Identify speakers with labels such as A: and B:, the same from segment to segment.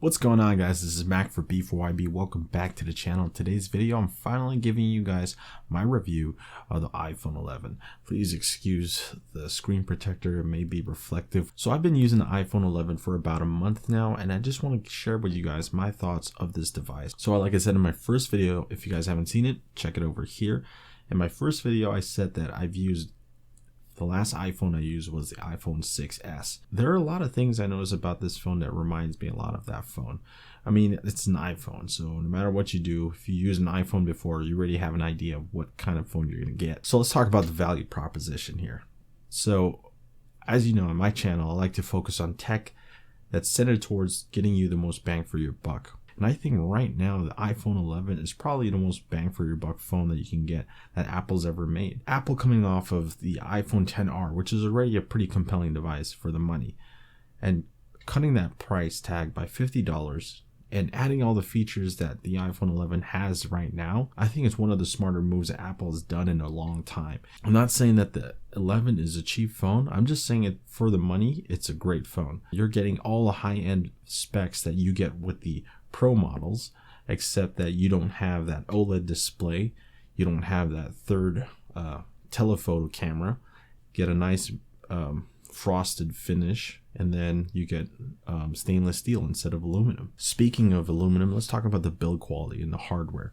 A: What's going on, guys? This is Mac for B4YB. Welcome back to the channel. In today's video, I'm finally giving you guys my review of the iPhone 11. Please excuse the screen protector, it may be reflective. So I've been using the iPhone 11 for about a month now, and I just want to share with you guys my thoughts of this device. So like I said in my first video, if you guys haven't seen it, check it over here. In my first video, I said that I've used the last iPhone I used was the iPhone 6s. There are a lot of things I notice about this phone that reminds me a lot of that phone. I mean, it's an iPhone, so no matter what you do, if you use an iPhone before, you already have an idea of what kind of phone you're going to get. So let's talk about the value proposition here. So as you know, on my channel, I like to focus on tech that's centered towards getting you the most bang for your buck. And I think right now the iPhone 11 is probably the most bang for your buck phone that you can get that Apple's ever made. Apple coming off of the iPhone XR, which is already a pretty compelling device for the money, and cutting that price tag by $50 and adding all the features that the iPhone 11 has right now, I think it's one of the smarter moves that Apple has done in a long time. I'm not saying that the 11 is a cheap phone. I'm just saying it for the money, it's a great phone. You're getting all the high-end specs that you get with the Pro models, except that you don't have that OLED display, you don't have that third telephoto camera, get a nice frosted finish, and then you get stainless steel instead of aluminum. Speaking of aluminum, let's talk about the build quality and the hardware.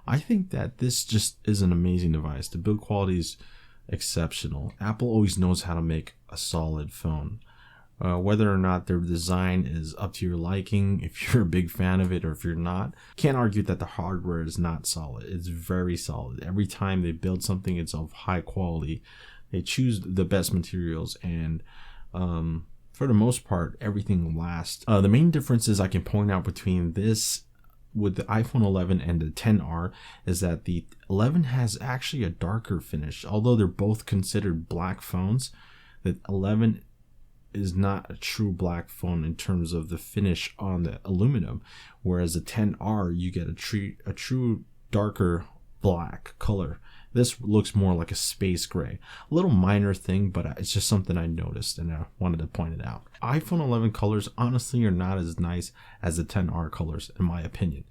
A: I think that this just is an amazing device. The build quality is exceptional. Apple always knows how to make a solid phone. Whether or not their design is up to your liking, if you're a big fan of it or if you're not, can't argue that the hardware is not solid. It's very solid. Every time they build something, it's of high quality. They choose the best materials, and for the most part, everything lasts. The main differences I can point out between this with the iPhone 11 and the XR is that the 11 has actually a darker finish. Although they're both considered black phones, the 11 is not a true black phone in terms of the finish on the aluminum, whereas the XR you get a true darker black color. This looks more like a space gray. A little minor thing, but it's just something I noticed and I wanted to point it out. iPhone 11 colors honestly are not as nice as the XR colors in my opinion.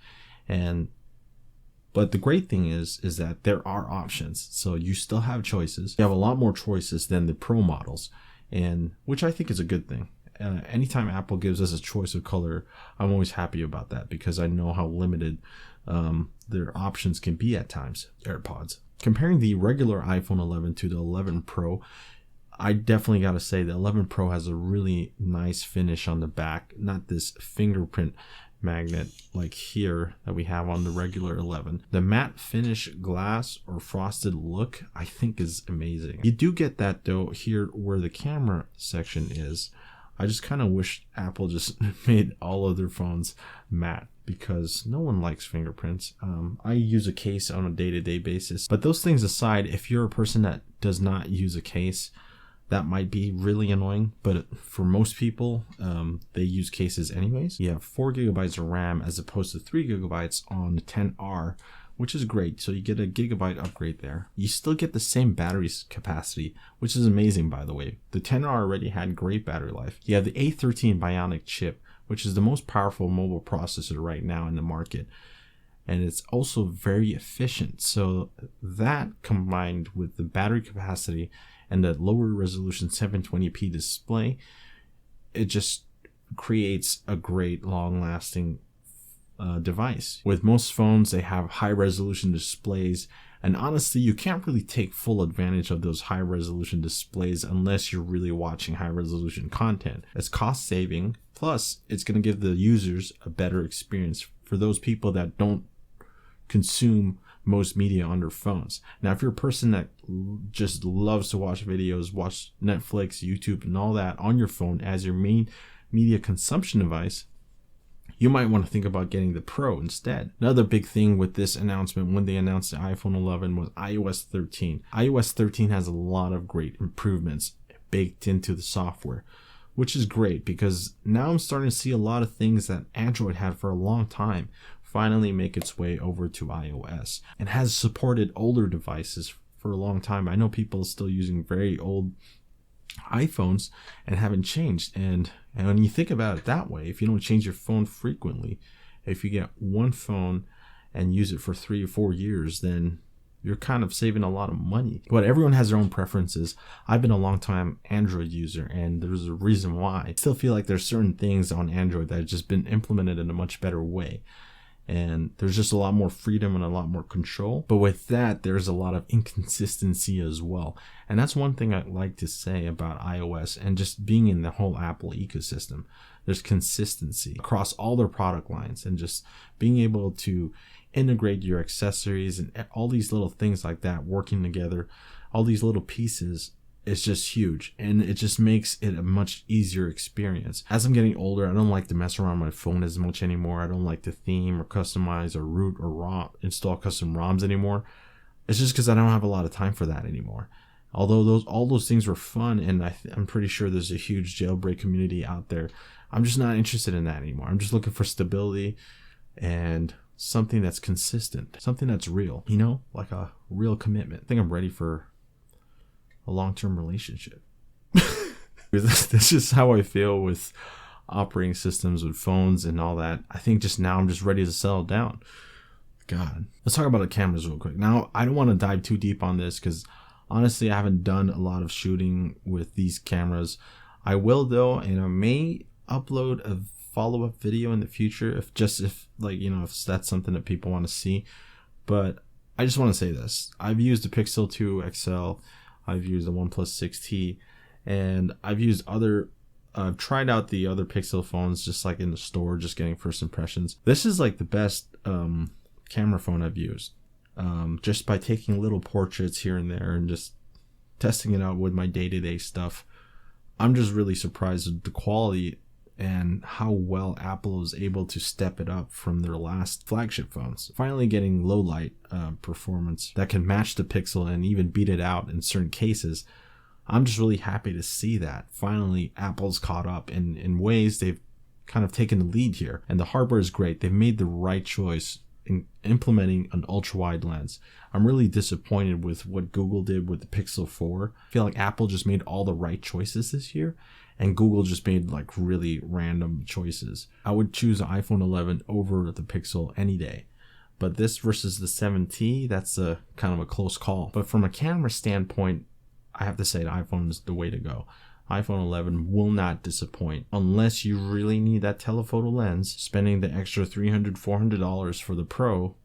A: But the great thing is that there are options. So you still have choices. You have a lot more choices than the Pro models, and which I think is a good thing. Anytime Apple gives us a choice of color, I'm always happy about that because I know how limited their options can be at times. AirPods. Comparing the regular iPhone 11 to the 11 Pro, I definitely got to say the 11 Pro has a really nice finish on the back, not this fingerprint magnet like here that we have on the regular 11. The matte finish glass or frosted look I think is amazing. You do get that though here where the camera section is. I just kind of wish Apple just made all of their phones matte because no one likes fingerprints. I use a case on a day-to-day basis, but those things aside, if you're a person that does not use a case, that might be really annoying, but for most people, they use cases anyways. You have 4 gigabytes of RAM as opposed to 3 gigabytes on the XR, which is great. So you get a gigabyte upgrade there. You still get the same battery capacity, which is amazing, by the way. The XR already had great battery life. You have the A13 Bionic chip, which is the most powerful mobile processor right now in the market. And it's also very efficient. So that combined with the battery capacity and the lower resolution 720p display, it just creates a great long-lasting device. With most phones, they have high resolution displays, and honestly you can't really take full advantage of those high resolution displays unless you're really watching high resolution content. It's cost saving, plus it's going to give the users a better experience for those people that don't consume most media on their phones. Now if you're a person that just loves to watch videos, watch Netflix, YouTube and all that on your phone as your main media consumption device, you might want to think about getting the Pro instead. Another big thing with this announcement when they announced the iPhone 11 was iOS 13. iOS 13 has a lot of great improvements baked into the software, which is great because now I'm starting to see a lot of things that Android had for a long time finally make its way over to iOS, and has supported older devices for a long time. I know people are still using very old iPhones and haven't changed. And when you think about it that way, if you don't change your phone frequently, if you get one phone and use it for 3 or 4 years, then you're kind of saving a lot of money. But everyone has their own preferences. I've been a long time Android user, and there's a reason why. I still feel like there's certain things on Android that have just been implemented in a much better way. And there's just a lot more freedom and a lot more control. But with that, there's a lot of inconsistency as well. And that's one thing I'd like to say about iOS and just being in the whole Apple ecosystem. There's consistency across all their product lines, and just being able to integrate your accessories and all these little things like that working together, all these little pieces, is just huge, and it just makes it a much easier experience. As I'm getting older, I don't like to mess around my phone as much anymore. I don't like to theme or customize or root or install custom ROMs anymore. It's just because I don't have a lot of time for that anymore. Although all those things were fun, and I'm pretty sure there's a huge jailbreak community out there, I'm just not interested in that anymore. I'm just looking for stability and something that's consistent, something that's real, like a real commitment. I think I'm ready for a long-term relationship. This is how I feel with operating systems, with phones and all that. I think just now I'm just ready to settle down. God. Let's talk about the cameras real quick. Now, I don't want to dive too deep on this because honestly, I haven't done a lot of shooting with these cameras. I will though, and I may upload a follow-up video in the future if that's something that people want to see. But I just want to say this. I've used the Pixel 2 XL, I've used the OnePlus 6T, and I've tried out the other Pixel phones just like in the store, just getting first impressions. This is like the best camera phone I've used. Just by taking little portraits here and there and just testing it out with my day-to-day stuff. I'm just really surprised at the quality and how well Apple is able to step it up from their last flagship phones. Finally getting low light performance that can match the Pixel and even beat it out in certain cases. I'm just really happy to see that. Finally, Apple's caught up in ways they've kind of taken the lead here. And the hardware is great. They've made the right choice in implementing an ultra-wide lens. I'm really disappointed with what Google did with the Pixel 4. I feel like Apple just made all the right choices this year, and Google just made like really random choices. I would choose the iPhone 11 over the Pixel any day. But this versus the 7T, that's a kind of a close call. But from a camera standpoint, I have to say the iPhone is the way to go. iPhone 11 will not disappoint unless you really need that telephoto lens. Spending the extra $300, $400 for the Pro,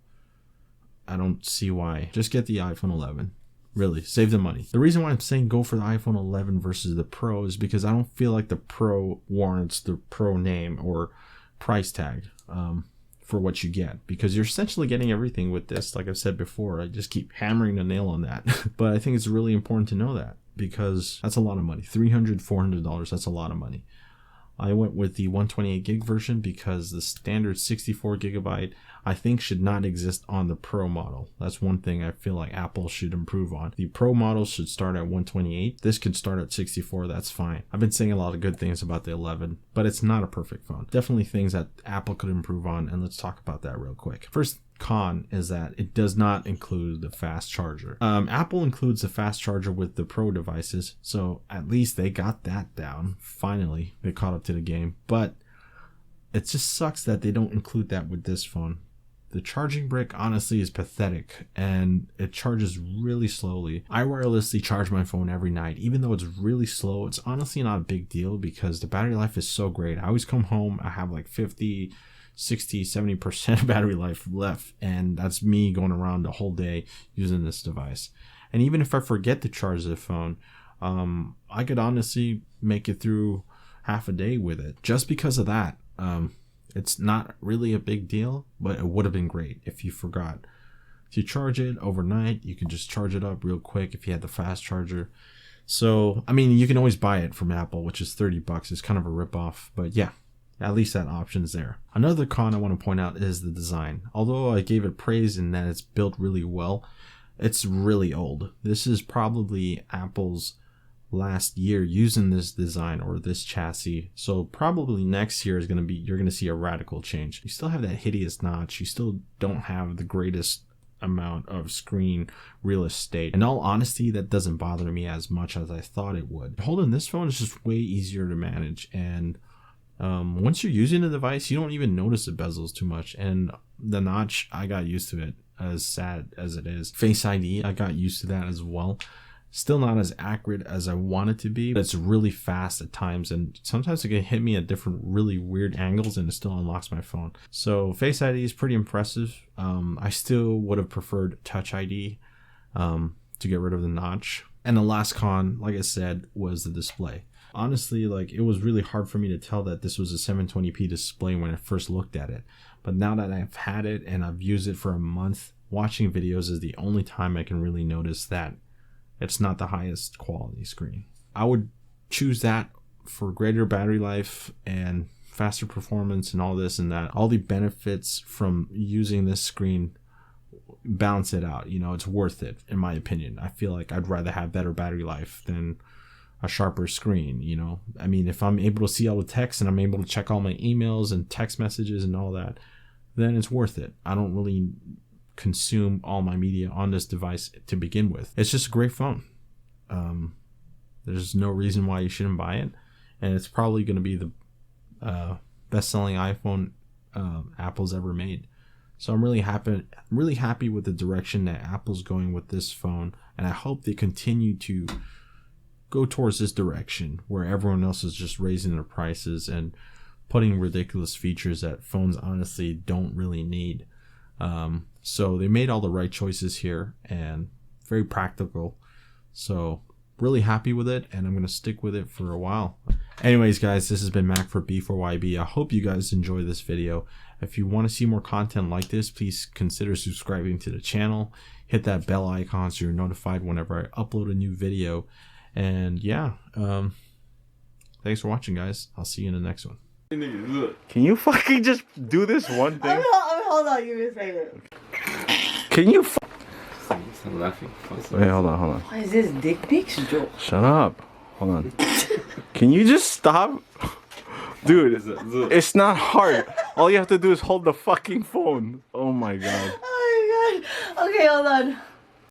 A: I don't see why. Just get the iPhone 11. Really, save the money. The reason why I'm saying go for the iPhone 11 versus the Pro is because I don't feel like the Pro warrants the Pro name or price tag for what you get, because you're essentially getting everything with this. Like I've said before, I just keep hammering the nail on that. But I think it's really important to know that, because that's a lot of money. $300, $400, that's a lot of money. I went with the 128 gig version because the standard 64 gigabyte I think should not exist on the Pro model. That's one thing I feel like Apple should improve on. The Pro model should start at 128. This could start at 64. That's fine. I've been saying a lot of good things about the 11, but it's not a perfect phone. Definitely things that Apple could improve on, and let's talk about that real quick. First con is that it does not include the fast charger. Apple includes the fast charger with the Pro devices, so at least they got that down. Finally, they caught up to the game, but it just sucks that they don't include that with this phone. The charging brick honestly is pathetic, and it charges really slowly. I wirelessly charge my phone every night. Even though it's really slow, it's honestly not a big deal because the battery life is so great. I always come home, I have like 50, 60, 70% battery life left, and that's me going around the whole day using this device. And even if I forget to charge the phone, I could honestly make it through half a day with it. Just because of that, it's not really a big deal, but it would have been great if you forgot to charge it overnight. You can just charge it up real quick if you had the fast charger. So, I mean, you can always buy it from Apple, which is $30. It's kind of a ripoff, but yeah, at least that option's there. Another con I want to point out is the design. Although I gave it praise in that it's built really well, it's really old. This is probably Apple's last year using this design or this chassis, so probably next year is you're going to see a radical change. You still have that hideous notch, you still don't have the greatest amount of screen real estate. In all honesty, that doesn't bother me as much as I thought it would. Holding this phone is just way easier to manage, and once you're using the device, you don't even notice the bezels too much. And the notch, I got used to it, as sad as it is. Face ID, I got used to that as well. Still not as accurate as I want it to be, but it's really fast at times, and sometimes it can hit me at different really weird angles and it still unlocks my phone. So Face ID is pretty impressive. I still would have preferred Touch ID to get rid of the notch. And the last con, like I said, was the display. Honestly, like, it was really hard for me to tell that this was a 720p display when I first looked at it. But now that I've had it and I've used it for a month, watching videos is the only time I can really notice that it's not the highest quality screen. I would choose that for greater battery life and faster performance and all this and that. All the benefits from using this screen balance it out. You know, it's worth it, in my opinion. I feel like I'd rather have better battery life than a sharper screen, you know. I mean, if I'm able to see all the text and I'm able to check all my emails and text messages and all that, then it's worth it. I don't really consume all my media on this device to begin with. It's just a great phone. There's no reason why you shouldn't buy it, and it's probably going to be the best-selling iPhone Apple's ever made. So I'm really happy with the direction that Apple's going with this phone, and I hope they continue to go towards this direction where everyone else is just raising their prices and putting ridiculous features that phones honestly don't really need. So they made all the right choices here and very practical. So really happy with it, and I'm going to stick with it for a while. Anyways, guys, this has been Mac for B4YB. I hope you guys enjoy this video. If you want to see more content like this, please consider subscribing to the channel. Hit that bell icon so you're notified whenever I upload a new video. And yeah, thanks for watching, guys. I'll see you in the next one. Can you fucking just do this one thing?
B: Hold on, give me a second.
A: Can you
C: Stop laughing.
A: Wait, hold on.
B: Why is this dick pics, Joe?
A: Shut up. Hold on. Can you just stop? Dude, it's not hard. All you have to do is hold the fucking phone. Oh my god.
B: Oh my god. Okay, hold on.